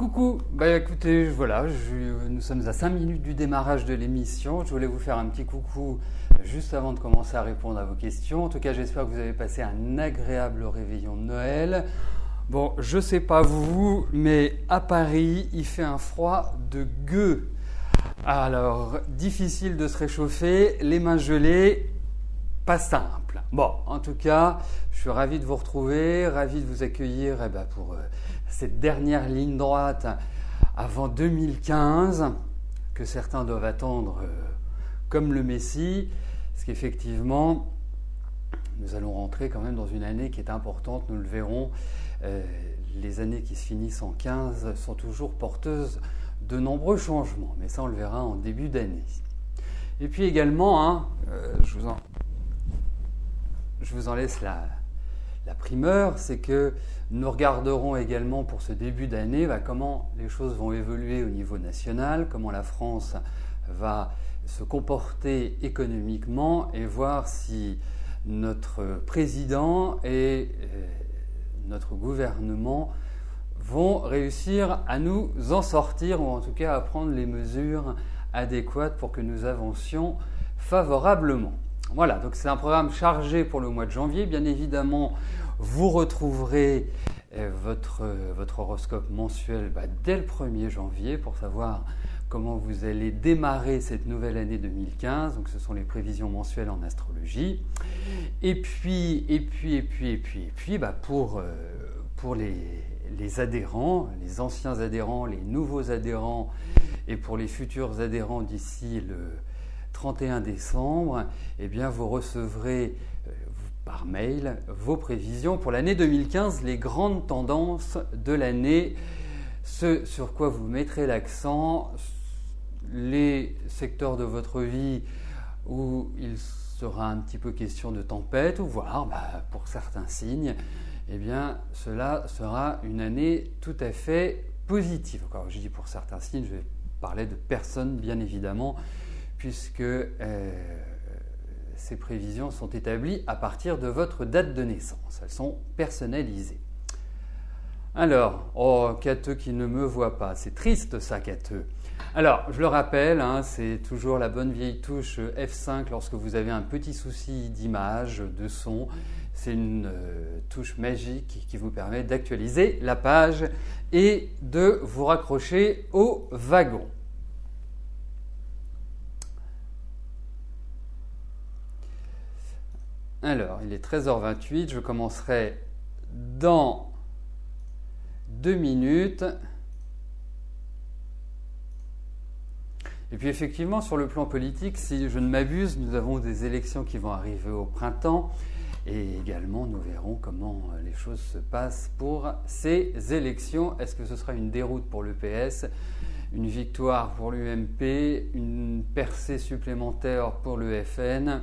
Coucou, écoutez, voilà, nous sommes à 5 minutes du démarrage de l'émission. Je voulais vous faire un petit coucou juste avant de commencer à répondre à vos questions. En tout cas, j'espère que vous avez passé un agréable réveillon de Noël. Bon, je sais pas vous, mais à Paris, il fait un froid de gueux. Alors, difficile de se réchauffer, les mains gelées, pas simple. Bon, en tout cas, je suis ravi de vous retrouver, ravi de vous accueillir pour cette dernière ligne droite avant 2015 que certains doivent attendre comme le Messie, parce qu'effectivement, nous allons rentrer quand même dans une année qui est importante, nous le verrons. Les années qui se finissent en 15 sont toujours porteuses de nombreux changements, mais ça on le verra en début d'année. Et puis également, je vous en laisse la primeur, c'est que nous regarderons également pour ce début d'année comment les choses vont évoluer au niveau national, comment la France va se comporter économiquement et voir si notre président et notre gouvernement vont réussir à nous en sortir, ou en tout cas à prendre les mesures adéquates pour que nous avancions favorablement. Voilà, donc c'est un programme chargé pour le mois de janvier. Bien évidemment, vous retrouverez votre horoscope mensuel dès le 1er janvier pour savoir comment vous allez démarrer cette nouvelle année 2015. Donc ce sont les prévisions mensuelles en astrologie. Et puis pour les adhérents, les anciens adhérents, les nouveaux adhérents et pour les futurs adhérents d'ici le 31 décembre, vous recevrez par mail vos prévisions pour l'année 2015, les grandes tendances de l'année, ce sur quoi vous mettrez l'accent, les secteurs de votre vie où il sera un petit peu question de tempête, ou voire pour certains signes, cela sera une année tout à fait positive. Encore, je dis pour certains signes, je vais parler de personnes bien évidemment, puisque ces prévisions sont établies à partir de votre date de naissance. Elles sont personnalisées. Alors, Cateux qui ne me voit pas, c'est triste ça, Cateux. Alors, je le rappelle, c'est toujours la bonne vieille touche F5 lorsque vous avez un petit souci d'image, de son. C'est une touche magique qui vous permet d'actualiser la page et de vous raccrocher au wagon. Alors, il est 13h28, je commencerai dans 2 minutes. Et puis effectivement, sur le plan politique, si je ne m'abuse, nous avons des élections qui vont arriver au printemps. Et également, nous verrons comment les choses se passent pour ces élections. Est-ce que ce sera une déroute pour le PS, une victoire pour l'UMP, une percée supplémentaire pour le FN?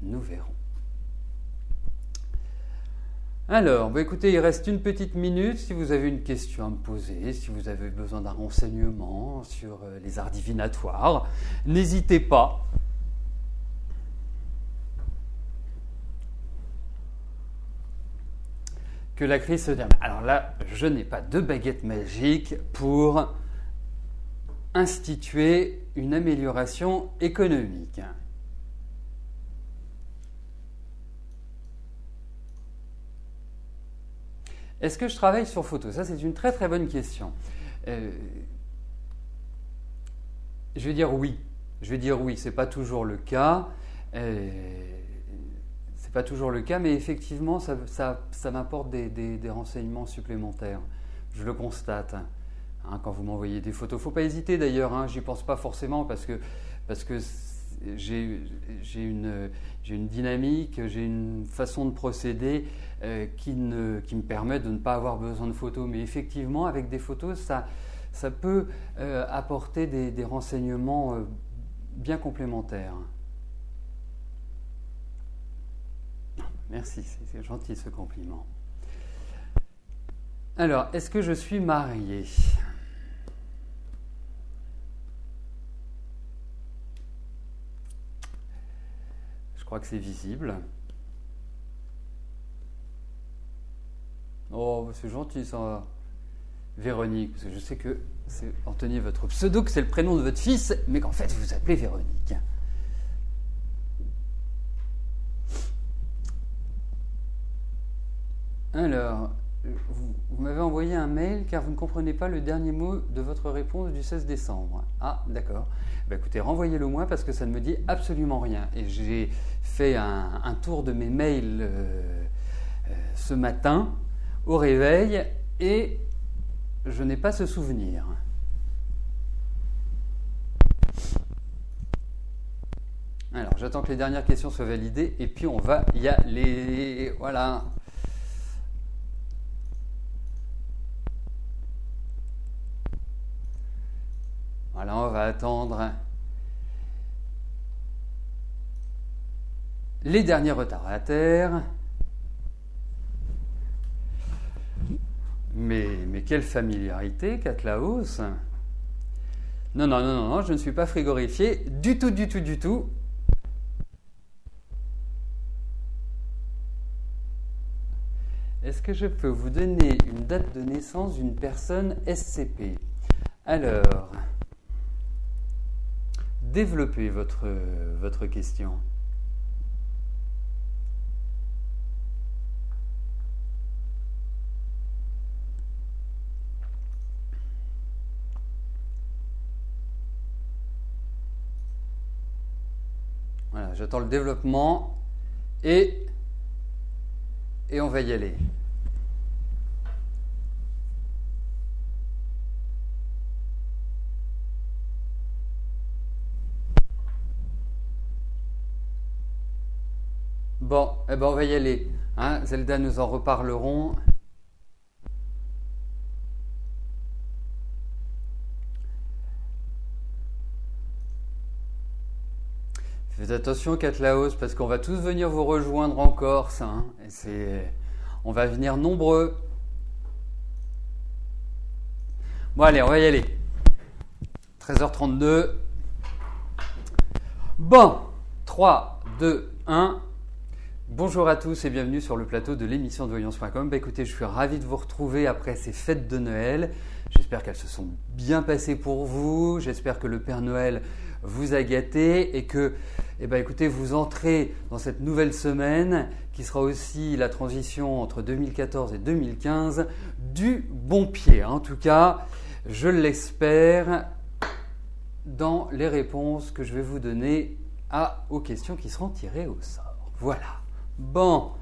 Nous verrons. Alors, écoutez, il reste une petite minute. Si vous avez une question à me poser, si vous avez besoin d'un renseignement sur les arts divinatoires, n'hésitez pas. Que la crise se termine. Alors là, je n'ai pas de baguette magique pour instituer une amélioration économique. Est-ce que je travaille sur photo? Ça, c'est une très très bonne question. Je vais dire oui. C'est pas toujours le cas. C'est pas toujours le cas, mais effectivement, ça m'apporte des renseignements supplémentaires. Je le constate. Quand vous m'envoyez des photos, faut pas hésiter d'ailleurs. J'y pense pas forcément parce que j'ai une dynamique, j'ai une façon de procéder qui me permet de ne pas avoir besoin de photos. Mais effectivement, avec des photos, ça peut apporter des renseignements bien complémentaires. Merci, c'est gentil ce compliment. Alors, est-ce que je suis marié ? Je crois que c'est visible. Oh, c'est gentil ça. Véronique, parce que je sais que c'est Anthony votre pseudo, que c'est le prénom de votre fils, mais qu'en fait vous vous appelez Véronique. Alors, vous m'avez envoyé un mail car vous ne comprenez pas le dernier mot de votre réponse du 16 décembre. Ah, d'accord. Écoutez, renvoyez-le moi parce que ça ne me dit absolument rien. Et j'ai fait un tour de mes mails ce matin au réveil et je n'ai pas ce souvenir. Alors, j'attends que les dernières questions soient validées et puis on va y aller. Voilà. Voilà, on va attendre les derniers retardataires. Mais quelle familiarité, Catlaos. Non, je ne suis pas frigorifié du tout. Est-ce que je peux vous donner une date de naissance d'une personne SCP? Alors, développez votre question. Voilà, j'attends le développement et on va y aller. Bon, on va y aller. Hein, Zelda, nous en reparlerons. Faites attention, Catlaos, parce qu'on va tous venir vous rejoindre en Corse. Hein, on va venir nombreux. Bon, allez, on va y aller. 13h32. Bon, 3, 2, 1. Bonjour à tous et bienvenue sur le plateau de l'émission de voyance.com. Écoutez, je suis ravi de vous retrouver après ces fêtes de Noël. J'espère qu'elles se sont bien passées pour vous. J'espère que le Père Noël vous a gâté et que, écoutez, vous entrez dans cette nouvelle semaine qui sera aussi la transition entre 2014 et 2015 du bon pied. En tout cas, je l'espère dans les réponses que je vais vous donner aux questions qui seront tirées au sort. Voilà. Bon,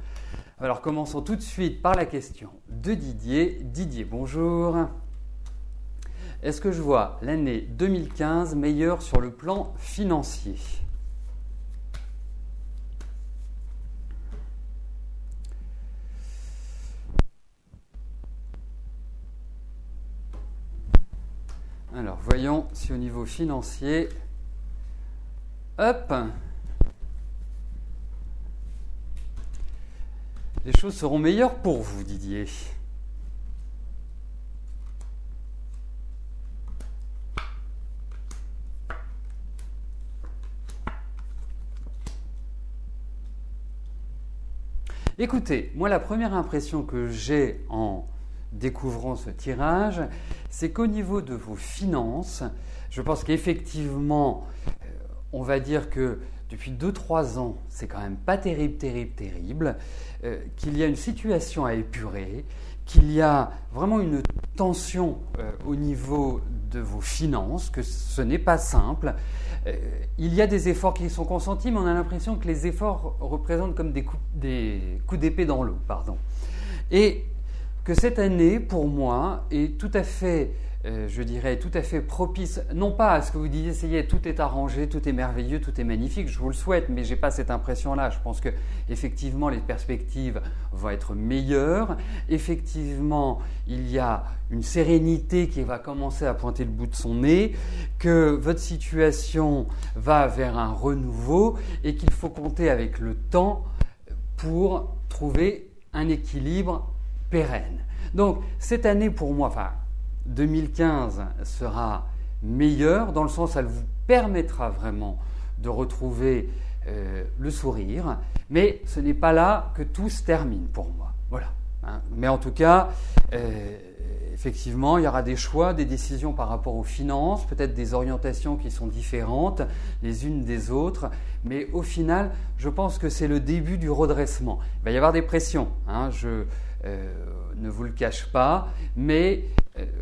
alors commençons tout de suite par la question de Didier. Didier, bonjour. Est-ce que je vois l'année 2015 meilleure sur le plan financier? Alors, voyons si au niveau financier, hop, les choses seront meilleures pour vous, Didier. Écoutez, moi la première impression que j'ai en découvrant ce tirage, c'est qu'au niveau de vos finances, je pense qu'effectivement, on va dire que depuis 2-3 ans, c'est quand même pas terrible, qu'il y a une situation à épurer, qu'il y a vraiment une tension au niveau de vos finances, que ce n'est pas simple. Il y a des efforts qui sont consentis, mais on a l'impression que les efforts représentent comme des coups d'épée dans l'eau. Et que cette année, pour moi, est tout à fait, je dirais, tout à fait propice, non pas à ce que vous disiez, ça y est, tout est arrangé, tout est merveilleux, tout est magnifique, je vous le souhaite, mais je n'ai pas cette impression-là. Je pense que effectivement, les perspectives vont être meilleures. Effectivement, il y a une sérénité qui va commencer à pointer le bout de son nez, que votre situation va vers un renouveau et qu'il faut compter avec le temps pour trouver un équilibre pérenne. Donc, cette année, pour moi, 2015 sera meilleure, dans le sens où elle vous permettra vraiment de retrouver le sourire, mais ce n'est pas là que tout se termine pour moi. Voilà. Mais en tout cas, effectivement, il y aura des choix, des décisions par rapport aux finances, peut-être des orientations qui sont différentes les unes des autres, mais au final, je pense que c'est le début du redressement. Il va y avoir des pressions, hein, je ne vous le cache pas, mais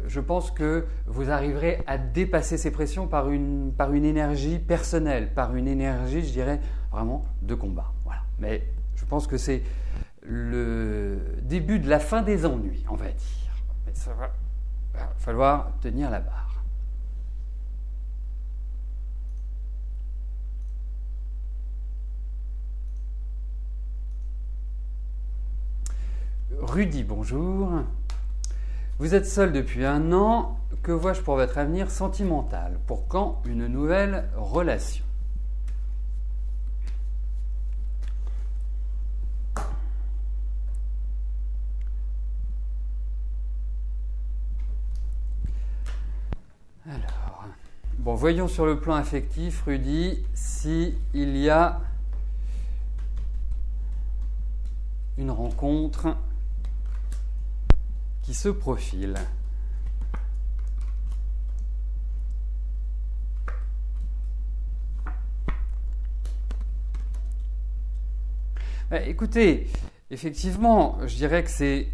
je pense que vous arriverez à dépasser ces pressions par une énergie personnelle, par une énergie, je dirais, vraiment de combat. Voilà. Mais je pense que c'est le début de la fin des ennuis, on va dire. Mais ça va falloir tenir la barre. Rudy, bonjour. Vous êtes seul depuis 1 an. Que vois-je pour votre avenir sentimental? Pour quand une nouvelle relation? Alors, bon, voyons sur le plan affectif, Rudy, s'il y a une rencontre qui se profile. Écoutez, effectivement, je dirais que ce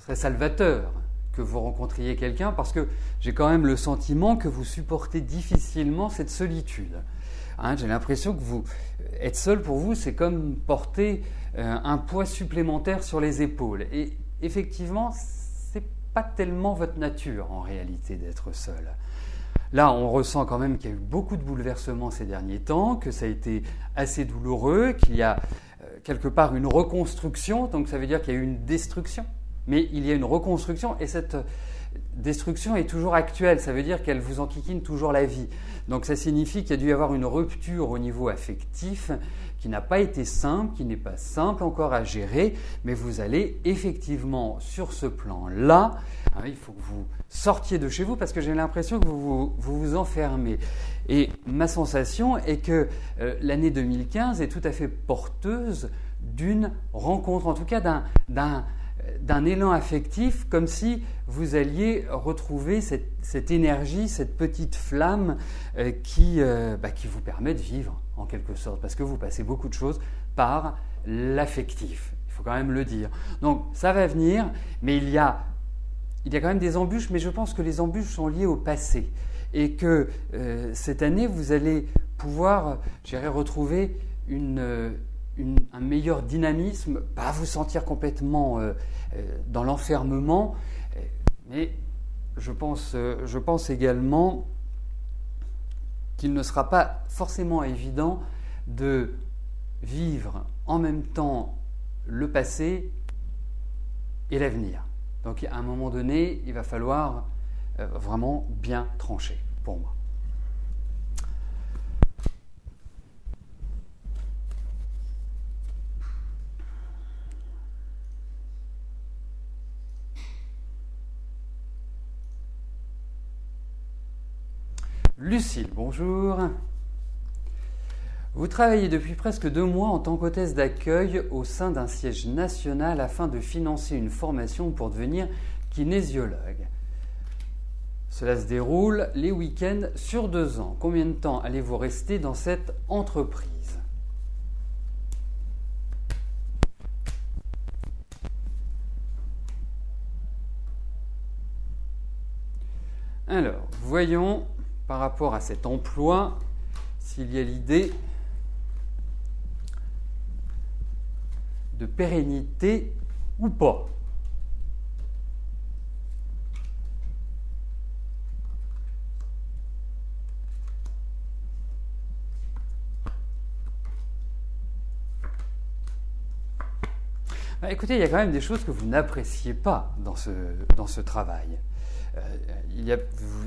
serait salvateur que vous rencontriez quelqu'un parce que j'ai quand même le sentiment que vous supportez difficilement cette solitude. Hein, j'ai l'impression que être seul pour vous, c'est comme porter un poids supplémentaire sur les épaules. Et effectivement, c'est pas tellement votre nature en réalité d'être seul. Là, on ressent quand même qu'il y a eu beaucoup de bouleversements ces derniers temps, que ça a été assez douloureux, qu'il y a quelque part une reconstruction, donc ça veut dire qu'il y a eu une destruction, mais il y a une reconstruction et cette destruction est toujours actuelle, ça veut dire qu'elle vous enquiquine toujours la vie. Donc ça signifie qu'il y a dû y avoir une rupture au niveau affectif qui n'a pas été simple, qui n'est pas simple encore à gérer, mais vous allez effectivement sur ce plan-là, hein, il faut que vous sortiez de chez vous parce que j'ai l'impression que vous enfermez. Et ma sensation est que l'année 2015 est tout à fait porteuse d'une rencontre, en tout cas d'un élan affectif, comme si vous alliez retrouver cette énergie, cette petite flamme qui vous permet de vivre en quelque sorte, parce que vous passez beaucoup de choses par l'affectif, il faut quand même le dire. Donc ça va venir, mais il y a quand même des embûches, mais je pense que les embûches sont liées au passé et que cette année, vous allez pouvoir, retrouver un meilleur dynamisme, pas vous sentir complètement dans l'enfermement, mais je pense également qu'il ne sera pas forcément évident de vivre en même temps le passé et l'avenir. Donc à un moment donné, il va falloir vraiment bien trancher pour moi. Lucille, bonjour. Vous travaillez depuis presque 2 mois en tant qu'hôtesse d'accueil au sein d'un siège national afin de financer une formation pour devenir kinésiologue. Cela se déroule les week-ends sur 2 ans. Combien de temps allez-vous rester dans cette entreprise? Alors, voyons par rapport à cet emploi s'il y a l'idée de pérennité ou pas. Écoutez, il y a quand même des choses que vous n'appréciez pas dans ce travail.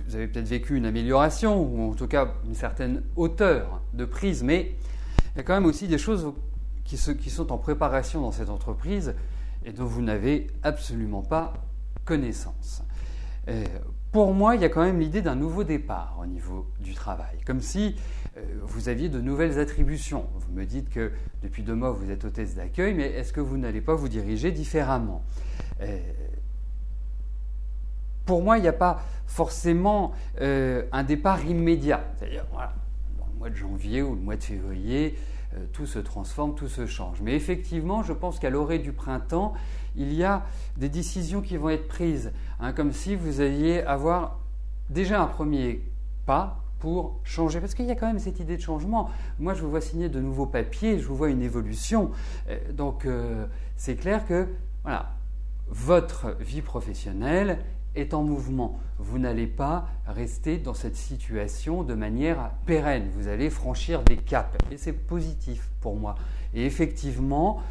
Vous avez peut-être vécu une amélioration, ou en tout cas une certaine hauteur de prise, mais il y a quand même aussi des choses qui sont en préparation dans cette entreprise et dont vous n'avez absolument pas connaissance. Pour moi, il y a quand même l'idée d'un nouveau départ au niveau du travail, comme si vous aviez de nouvelles attributions. Vous me dites que depuis 2 mois, vous êtes hôtesse d'accueil, mais est-ce que vous n'allez pas vous diriger différemment? pour moi, il n'y a pas forcément un départ immédiat. C'est-à-dire, voilà, dans le mois de janvier ou le mois de février, tout se transforme, tout se change. Mais effectivement, je pense qu'à l'orée du printemps, il y a des décisions qui vont être prises, hein, comme si vous alliez avoir déjà un premier pas pour changer. Parce qu'il y a quand même cette idée de changement. Moi, je vous vois signer de nouveaux papiers, je vous vois une évolution. Donc, c'est clair que voilà, votre vie professionnelle est en mouvement. Vous n'allez pas rester dans cette situation de manière pérenne. Vous allez franchir des caps. Et c'est positif pour moi. Et effectivement,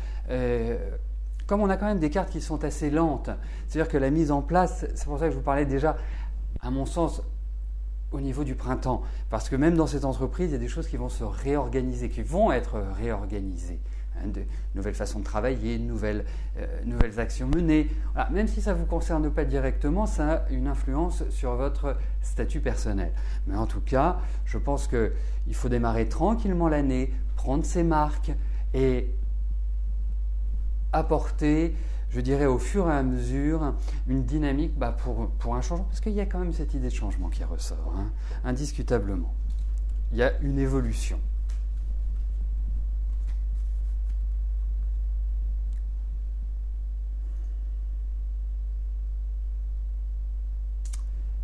comme on a quand même des cartes qui sont assez lentes, c'est-à-dire que la mise en place, c'est pour ça que je vous parlais déjà, à mon sens, au niveau du printemps. Parce que même dans cette entreprise, il y a des choses qui vont se réorganiser, qui vont être réorganisées. De nouvelles façons de travailler, de nouvelles actions menées. Voilà. Même si ça ne vous concerne pas directement, ça a une influence sur votre statut personnel. Mais en tout cas, je pense qu'il faut démarrer tranquillement l'année, prendre ses marques et apporter, je dirais au fur et à mesure, une dynamique pour un changement. Parce qu'il y a quand même cette idée de changement qui ressort, hein, indiscutablement. Il y a une évolution.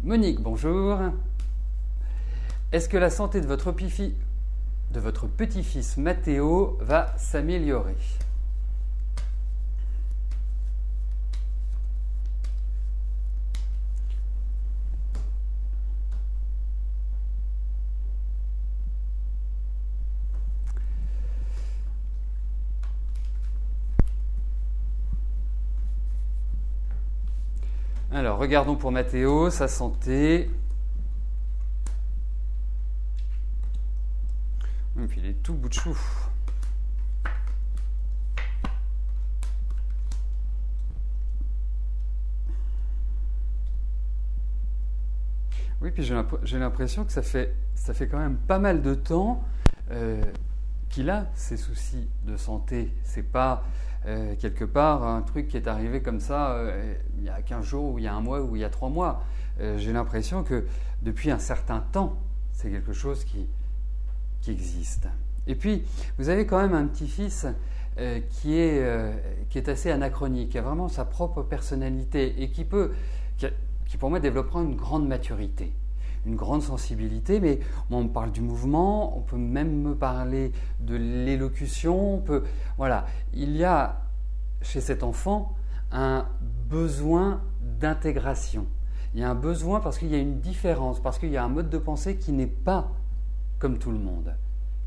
Monique, bonjour. Est-ce que la santé de votre petit-fils Mathéo va s'améliorer? Alors, regardons pour Mathéo, sa santé. Et puis il est tout bout de chou. Oui, puis j'ai l'impression que ça fait quand même pas mal de temps qu'il a ces soucis de santé. C'est pas quelque part un truc qui est arrivé comme ça il y a 15 jours, ou il y a un mois, ou il y a 3 mois. J'ai l'impression que depuis un certain temps, c'est quelque chose qui existe. Et puis, vous avez quand même un petit-fils qui est assez anachronique, qui a vraiment sa propre personnalité et qui pour moi développera une grande maturité, une grande sensibilité. Mais on me parle du mouvement, on peut même me parler de l'élocution. Voilà, il y a chez cet enfant un besoin d'intégration. Il y a un besoin parce qu'il y a une différence, parce qu'il y a un mode de pensée qui n'est pas comme tout le monde.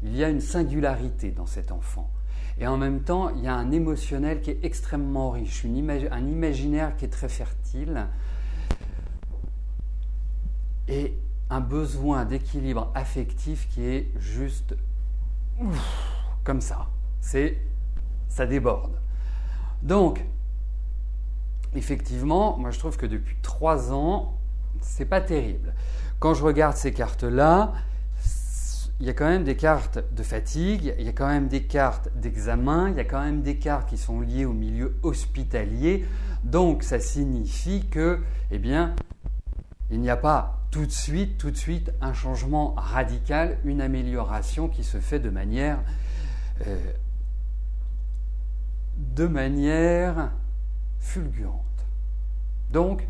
Il y a une singularité dans cet enfant. Et en même temps, il y a un émotionnel qui est extrêmement riche, un imaginaire qui est très fertile et un besoin d'équilibre affectif qui est juste comme ça. Ça déborde. Donc, effectivement, moi je trouve que depuis 3 ans, c'est pas terrible. Quand je regarde ces cartes-là, il y a quand même des cartes de fatigue, il y a quand même des cartes d'examen, il y a quand même des cartes qui sont liées au milieu hospitalier. Donc, ça signifie que, eh bien, il n'y a pas tout de suite un changement radical, une amélioration qui se fait de manière fulgurante. Donc,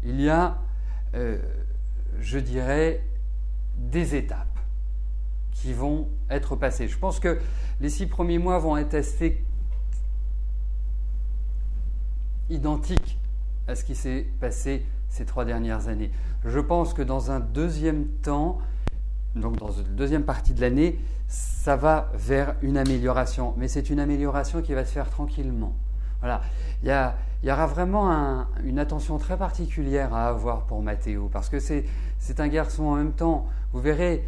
il y a, je dirais, des étapes qui vont être passées. Je pense que les 6 premiers mois vont être assez identiques à ce qui s'est passé ces 3 dernières années. Je pense que dans un deuxième temps, donc dans une deuxième partie de l'année, ça va vers une amélioration. Mais c'est une amélioration qui va se faire tranquillement. Voilà. Il y aura vraiment une attention très particulière à avoir pour Mathéo, parce que c'est un garçon en même temps. Vous verrez,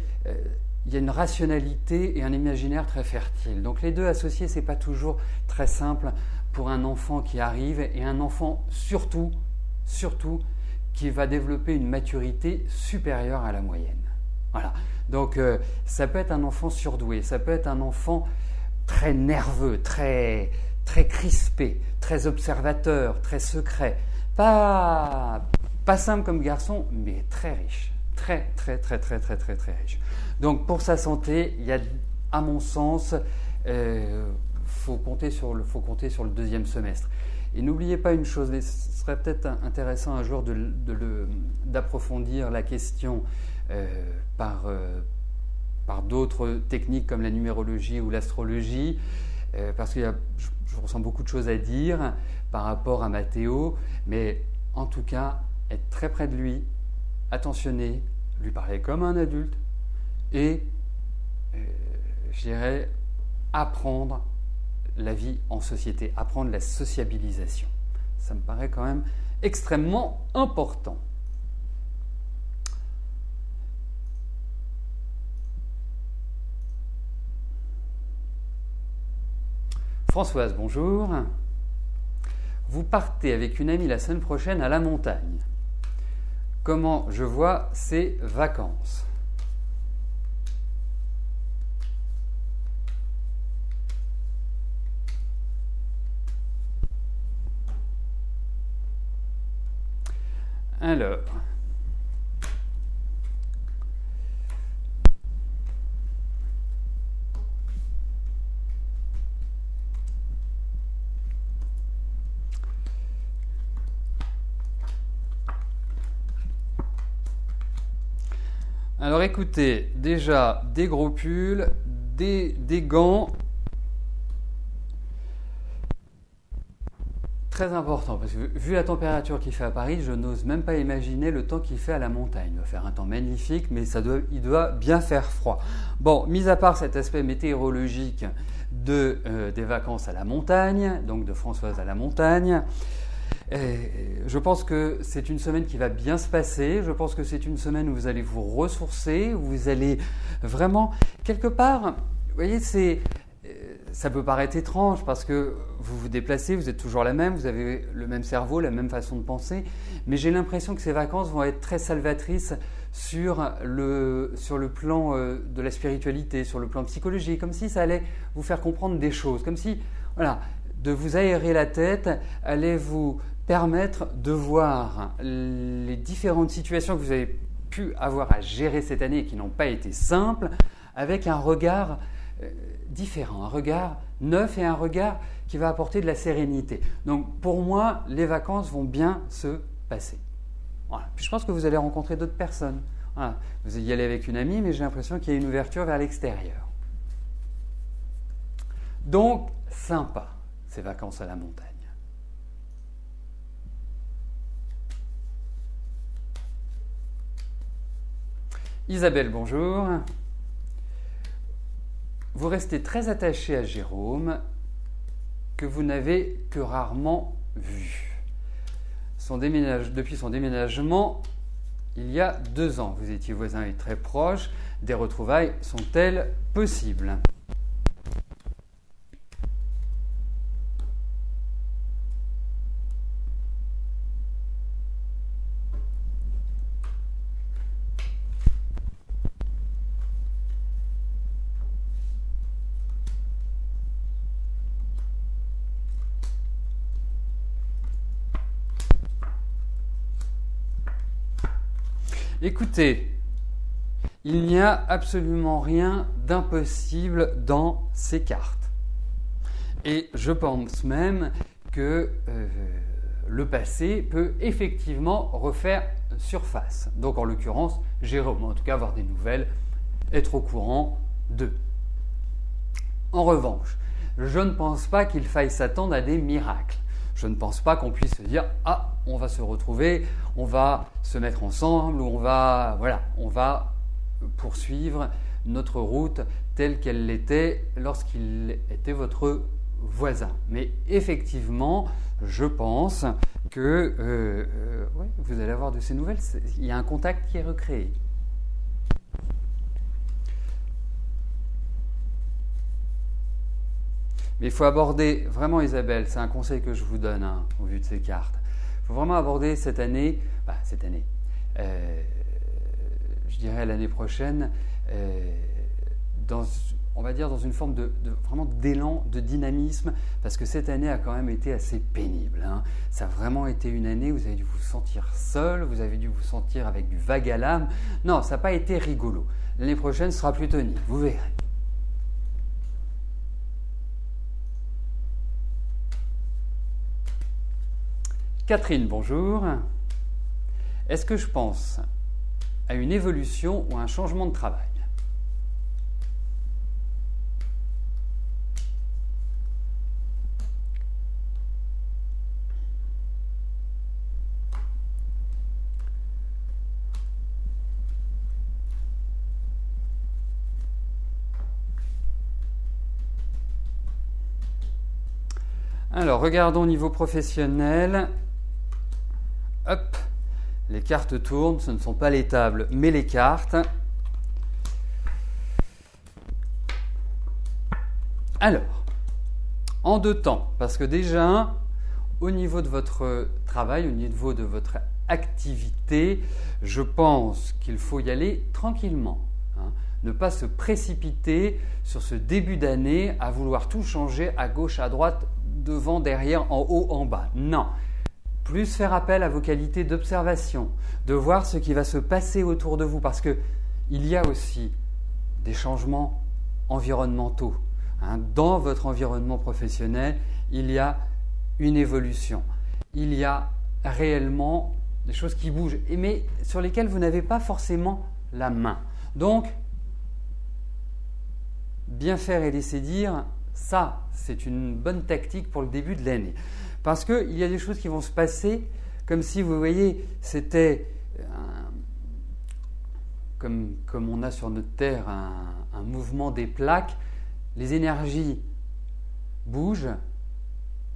il y a une rationalité et un imaginaire très fertile. Donc les deux associés, ce n'est pas toujours très simple pour un enfant qui arrive, et un enfant surtout, qui va développer une maturité supérieure à la moyenne. Voilà. Donc ça peut être un enfant surdoué, ça peut être un enfant très nerveux, très crispé, très observateur, très secret. Pas Pas simple comme garçon, mais très riche. Très, très, très, très, très, très, très riche. Donc pour sa santé, il y a, à mon sens, faut compter sur le deuxième semestre. Et n'oubliez pas une chose, ce serait peut-être intéressant un jour d'approfondir la question par d'autres techniques comme la numérologie ou l'astrologie, parce que je ressens beaucoup de choses à dire par rapport à Mathéo, mais en tout cas, être très près de lui, attentionné, lui parler comme un adulte et, je dirais, apprendre la vie en société, apprendre la sociabilisation. Ça me paraît quand même extrêmement important. Françoise, bonjour. Vous partez avec une amie la semaine prochaine à la montagne. Comment je vois ces vacances? Alors écoutez, déjà des gros pulls, des gants, très important parce que vu la température qu'il fait à Paris, je n'ose même pas imaginer le temps qu'il fait à la montagne. Il va faire un temps magnifique, mais il doit bien faire froid. Bon, mis à part cet aspect météorologique des vacances à la montagne, donc de Françoise à la montagne, je pense que c'est une semaine qui va bien se passer. Je pense que c'est une semaine où vous allez vous ressourcer, où vous allez vraiment, quelque part, vous voyez, ça peut paraître étrange parce que vous vous déplacez, vous êtes toujours la même, vous avez le même cerveau, la même façon de penser, mais j'ai l'impression que ces vacances vont être très salvatrices sur le plan de la spiritualité, sur le plan psychologique, comme si ça allait vous faire comprendre des choses, comme si, voilà, de vous aérer la tête allait vous permettre de voir les différentes situations que vous avez pu avoir à gérer cette année et qui n'ont pas été simples, avec un regard différent, un regard neuf et un regard qui va apporter de la sérénité. Donc pour moi, les vacances vont bien se passer. Voilà. Puis je pense que vous allez rencontrer d'autres personnes. Voilà. Vous y allez avec une amie, mais j'ai l'impression qu'il y a une ouverture vers l'extérieur. Donc, sympa, ces vacances à la montagne. Isabelle, bonjour. Vous restez très attaché à Jérôme, que vous n'avez que rarement vu. Depuis son déménagement, il y a 2 ans, vous étiez voisins et très proches. Des retrouvailles sont-elles possibles ? Écoutez, il n'y a absolument rien d'impossible dans ces cartes. Et je pense même que le passé peut effectivement refaire surface. Donc en l'occurrence, Jérôme, en tout cas avoir des nouvelles, être au courant d'eux. En revanche, je ne pense pas qu'il faille s'attendre à des miracles. Je ne pense pas qu'on puisse se dire « Ah, on va se retrouver, on va se mettre ensemble, ou on va poursuivre notre route telle qu'elle l'était lorsqu'il était votre voisin. » Mais effectivement, je pense que vous allez avoir de ces nouvelles. Il y a un contact qui est recréé. Mais il faut aborder, vraiment Isabelle, c'est un conseil que je vous donne au vu de ces cartes. Il faut vraiment aborder cette année, je dirais l'année prochaine, on va dire, dans une forme vraiment d'élan, de dynamisme, parce que cette année a quand même été assez pénible. Ça a vraiment été une année où vous avez dû vous sentir seul, vous avez dû vous sentir avec du vague à l'âme. Non, ça n'a pas été rigolo. L'année prochaine sera plus tonique, vous verrez. Catherine, bonjour. Est-ce que je pense à une évolution ou à un changement de travail? Alors, regardons au niveau professionnel. Hop, les cartes tournent, ce ne sont pas les tables, mais les cartes. Alors, en deux temps, parce que déjà, au niveau de votre travail, au niveau de votre activité, je pense qu'il faut y aller tranquillement. Ne pas se précipiter sur ce début d'année à vouloir tout changer à gauche, à droite, devant, derrière, en haut, en bas. Non. Plus faire appel à vos qualités d'observation, de voir ce qui va se passer autour de vous, parce qu'il y a aussi des changements environnementaux. Dans votre environnement professionnel, il y a une évolution. Il y a réellement des choses qui bougent, mais sur lesquelles vous n'avez pas forcément la main. Donc, bien faire et laisser dire, ça, c'est une bonne tactique pour le début de l'année. Parce qu'il y a des choses qui vont se passer comme si, vous voyez, c'était comme on a sur notre Terre un mouvement des plaques. Les énergies bougent,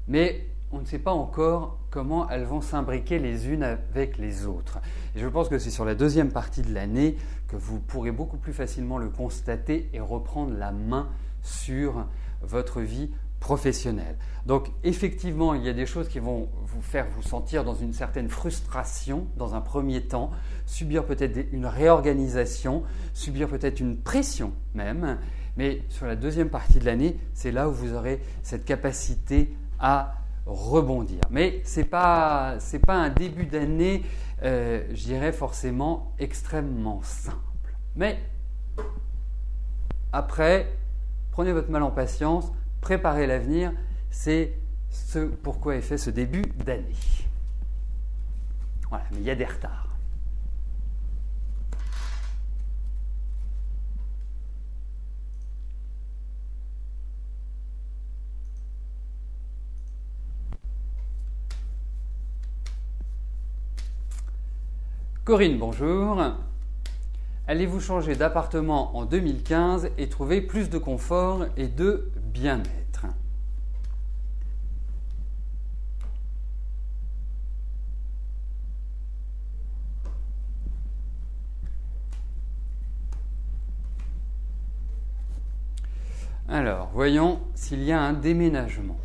mais on ne sait pas encore comment elles vont s'imbriquer les unes avec les autres. Et je pense que c'est sur la deuxième partie de l'année que vous pourrez beaucoup plus facilement le constater et reprendre la main sur votre vie professionnelle. Donc effectivement, il y a des choses qui vont vous faire vous sentir dans une certaine frustration dans un premier temps, subir peut-être une réorganisation, subir peut-être une pression même, mais sur la deuxième partie de l'année, c'est là où vous aurez cette capacité à rebondir. Mais ce n'est pas un début d'année, je dirais forcément extrêmement simple. Mais après, prenez votre mal en patience, préparez l'avenir, c'est ce pourquoi est fait ce début d'année. Voilà, mais il y a des retards. Corinne, bonjour. Allez-vous changer d'appartement en 2015 et trouver plus de confort et de bien-être? Alors, voyons s'il y a un déménagement.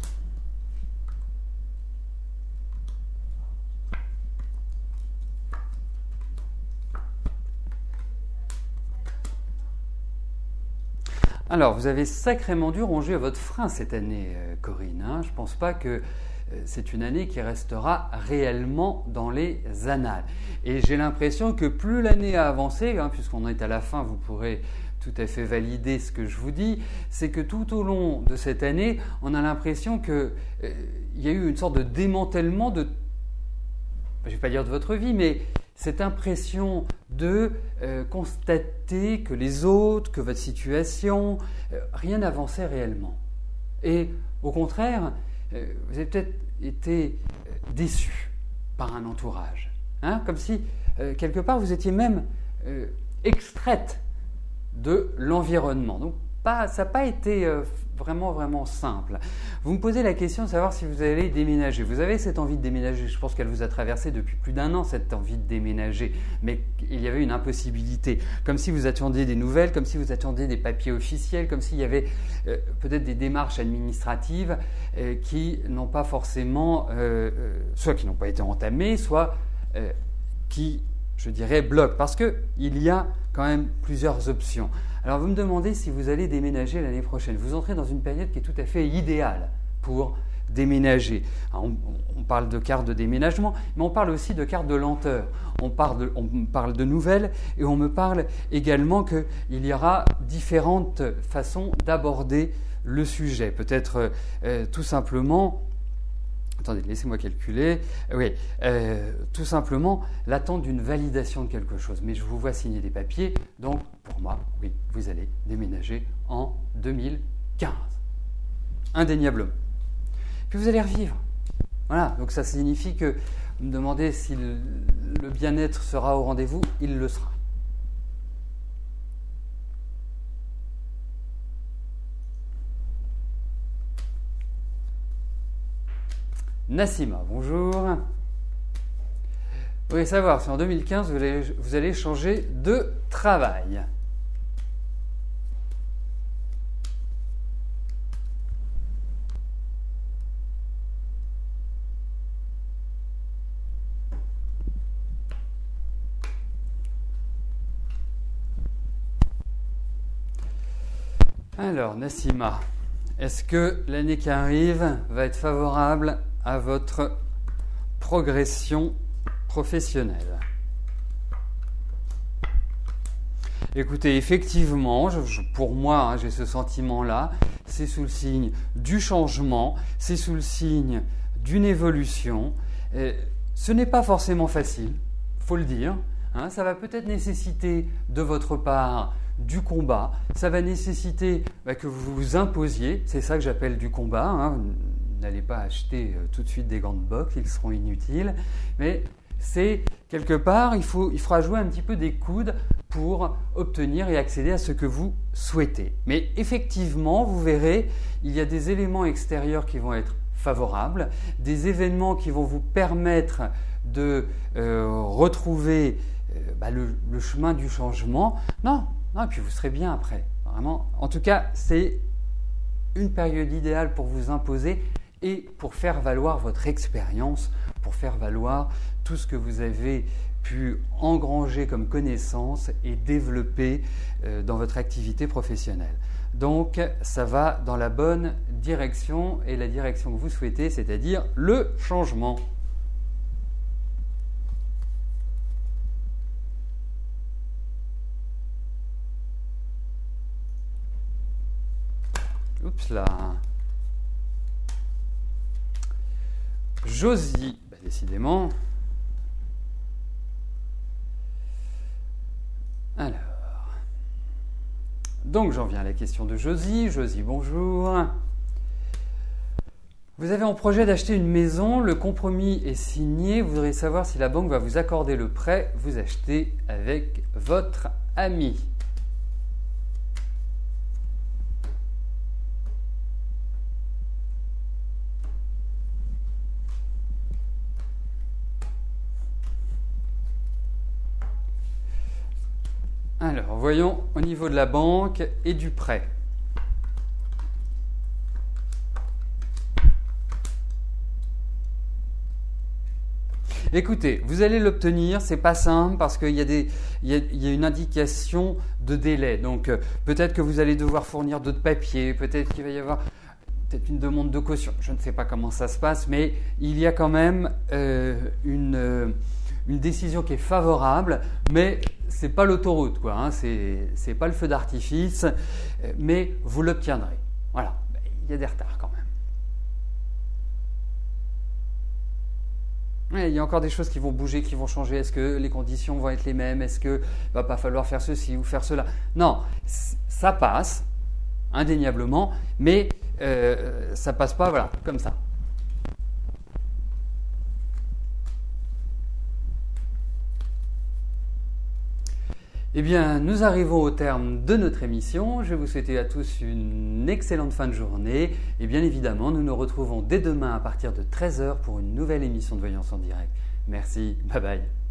Alors, vous avez sacrément dû ronger votre frein cette année, Corinne. Je ne pense pas que c'est une année qui restera réellement dans les annales. Et j'ai l'impression que plus l'année a avancé, puisqu'on est à la fin, vous pourrez tout à fait valider ce que je vous dis, c'est que tout au long de cette année, on a l'impression qu'il y a eu une sorte de démantèlement de, je ne vais pas dire de votre vie, mais cette impression de constater que les autres, que votre situation, rien n'avançait réellement. Et au contraire, vous avez peut-être été déçu par un entourage. Comme si, quelque part, vous étiez même extraite de l'environnement. Donc, ça n'a pas été vraiment simple. Vous me posez la question de savoir si vous allez déménager. Vous avez cette envie de déménager. Je pense qu'elle vous a traversé depuis plus d'un an, cette envie de déménager. Mais il y avait une impossibilité. Comme si vous attendiez des nouvelles, comme si vous attendiez des papiers officiels, comme s'il y avait peut-être des démarches administratives qui n'ont pas forcément, soit qui n'ont pas été entamées, soit qui je dirais, bloque, parce qu'il y a quand même plusieurs options. Alors vous me demandez si vous allez déménager l'année prochaine. Vous entrez dans une période qui est tout à fait idéale pour déménager. Alors, on parle de carte de déménagement, mais on parle aussi de carte de lenteur. On parle de nouvelles et on me parle également qu'il y aura différentes façons d'aborder le sujet. Peut-être tout simplement... Attendez, laissez-moi calculer. Oui, tout simplement l'attente d'une validation de quelque chose. Mais je vous vois signer des papiers, donc pour moi, oui, vous allez déménager en 2015. Indéniablement. Puis vous allez revivre. Voilà, donc ça signifie que vous me demandez si le bien-être sera au rendez-vous, il le sera. Nassima, bonjour. Vous voulez savoir si en 2015 vous allez changer de travail. Alors, Nassima, est-ce que l'année qui arrive va être favorable à votre progression professionnelle? Écoutez, effectivement, pour moi, j'ai ce sentiment-là, c'est sous le signe du changement, c'est sous le signe d'une évolution. Ce n'est pas forcément facile, il faut le dire. Ça va peut-être nécessiter de votre part du combat, ça va nécessiter que vous vous imposiez, c'est ça que j'appelle du combat. Vous n'allez pas acheter tout de suite des gants de boxe, ils seront inutiles, mais c'est quelque part, il faudra jouer un petit peu des coudes pour obtenir et accéder à ce que vous souhaitez. Mais effectivement, vous verrez, il y a des éléments extérieurs qui vont être favorables, des événements qui vont vous permettre de retrouver le chemin du changement. Non, et puis vous serez bien après. Vraiment. En tout cas, c'est une période idéale pour vous imposer et pour faire valoir votre expérience, pour faire valoir tout ce que vous avez pu engranger comme connaissances et développer dans votre activité professionnelle. Donc, ça va dans la bonne direction et la direction que vous souhaitez, c'est-à-dire le changement. Oups là. Josie, décidément. Alors. Donc j'en viens à la question de Josie. Josie, bonjour. Vous avez en projet d'acheter une maison, le compromis est signé. Vous voudrez savoir si la banque va vous accorder le prêt. Vous achetez avec votre ami. Alors, voyons au niveau de la banque et du prêt. Écoutez, vous allez l'obtenir, c'est pas simple parce qu'il y a une indication de délai. Donc, peut-être que vous allez devoir fournir d'autres papiers, peut-être qu'il va y avoir peut-être une demande de caution. Je ne sais pas comment ça se passe, mais il y a quand même une décision qui est favorable, mais c'est pas l'autoroute, quoi. C'est pas le feu d'artifice, mais vous l'obtiendrez. Voilà, il y a des retards quand même. Ouais, il y a encore des choses qui vont bouger, qui vont changer. Est-ce que les conditions vont être les mêmes? Est-ce qu'il ne va pas falloir faire ceci ou faire cela? Non, ça passe, indéniablement, mais ça passe pas, voilà, comme ça. Eh bien, nous arrivons au terme de notre émission. Je vais vous souhaiter à tous une excellente fin de journée. Et bien évidemment, nous nous retrouvons dès demain à partir de 13h pour une nouvelle émission de Voyance en direct. Merci, bye bye.